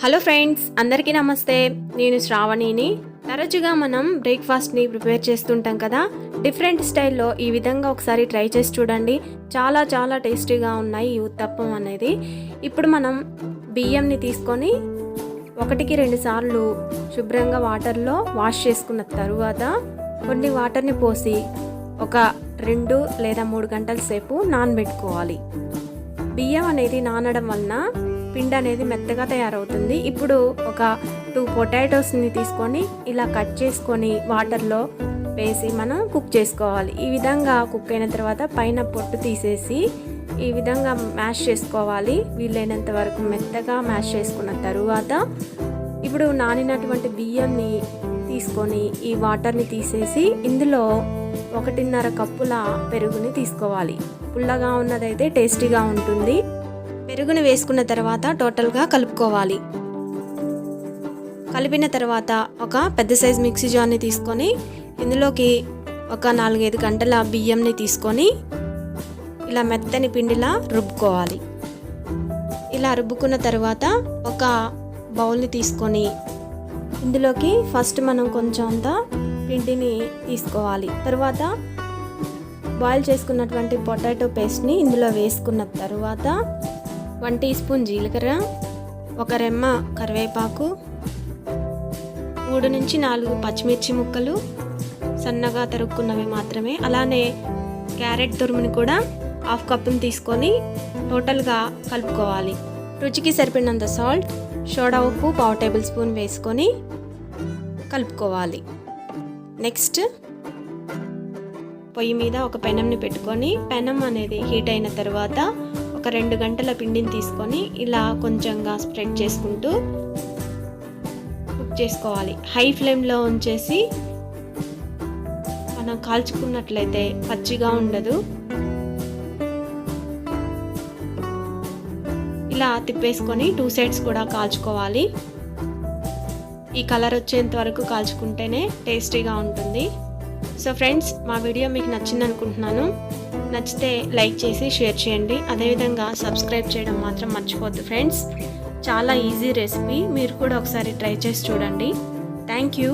Hello friends, అందరికీ నమస్తే. నేను శ్రావణిని. తరచుగా మనం బ్రేక్ఫాస్ట్ని ప్రిపేర్ చేస్తుంటాం కదా. డిఫరెంట్ స్టైల్లో ఈ విధంగా ఒకసారి ట్రై చేసి చూడండి. చాలా చాలా టేస్టీగా ఉన్నాయి ఈ ఉత్తప్పం అనేది. ఇప్పుడు మనం బియ్యంని తీసుకొని 1-2 సార్లు శుభ్రంగా వాటర్లో వాష్ చేసుకున్న తరువాత కొన్ని వాటర్ని పోసి ఒక 2 లేదా 3 గంటల సేపు నానబెట్టుకోవాలి. బియ్యం అనేది నానడం వలన పిండి అనేది మెత్తగా తయారవుతుంది. ఇప్పుడు ఒక 2 పొటాటోస్ని తీసుకొని ఇలా కట్ చేసుకొని వాటర్లో వేసి మనం కుక్ చేసుకోవాలి. ఈ విధంగా కుక్ అయిన తర్వాత పైన పొట్టు తీసేసి ఈ విధంగా మ్యాష్ చేసుకోవాలి. వీలైనంత వరకు మెత్తగా మ్యాష్ చేసుకున్న తరువాత ఇప్పుడు నానినటువంటి బియ్యాన్ని తీసుకొని ఈ వాటర్ని తీసేసి ఇందులో 1.5 కప్పుల పెరుగుని తీసుకోవాలి. పుల్లగా ఉన్నదైతే టేస్టీగా ఉంటుంది. పెరుగుని వేసుకున్న తర్వాత టోటల్గా కలుపుకోవాలి. కలిపిన తర్వాత ఒక పెద్ద సైజ్ మిక్సీ జార్ని తీసుకొని ఇందులోకి ఒక 4-5 గంటల బియ్యంని తీసుకొని ఇలా మెత్తని పిండిలా రుబ్బుకోవాలి. ఇలా రుబ్బుకున్న తర్వాత ఒక బౌల్ని తీసుకొని ఇందులోకి ఫస్ట్ మనం కొంచెం అంత పిండిని తీసుకోవాలి. తర్వాత బాయిల్ చేసుకున్నటువంటి పొటాటో పేస్ట్ని ఇందులో వేసుకున్న తర్వాత 1 టీ స్పూన్ జీలకర్ర, ఒక రెమ్మ కరివేపాకు, 3-4 పచ్చిమిర్చి ముక్కలు సన్నగా తరుక్కున్నవి మాత్రమే, అలానే క్యారెట్ తురుముని కూడా 1/2 కప్పుని తీసుకొని టోటల్గా కలుపుకోవాలి. రుచికి సరిపడినంత సాల్ట్, సోడా ఉప్పు 1/2 టేబుల్ స్పూన్ వేసుకొని కలుపుకోవాలి. నెక్స్ట్ పొయ్యి మీద ఒక పెనంని పెట్టుకొని పెనం అనేది హీట్ అయిన తర్వాత ఒక 2 గంటల పిండిని తీసుకొని ఇలా కొంచెంగా స్ప్రెడ్ చేసుకుంటూ కుక్ చేసుకోవాలి. హై ఫ్లేమ్లో ఉంచేసి మనం కాల్చుకున్నట్లయితే పచ్చిగా ఉండదు. ఇలా తిప్పేసుకొని 2 సైడ్స్ కూడా కాల్చుకోవాలి. ఈ కలర్ వచ్చేంత వరకు కాల్చుకుంటేనే టేస్టీగా ఉంటుంది. సో ఫ్రెండ్స్, మా వీడియో మీకు నచ్చింది అనుకుంటున్నాను. నచ్చితే లైక్ చేసి షేర్ చేయండి. అదేవిధంగా సబ్స్క్రైబ్ చేయడం మాత్రం మర్చిపోద్దు ఫ్రెండ్స్. చాలా ఈజీ రెసిపీ, మీరు కూడా ఒకసారి ట్రై చేసి చూడండి. Thank you.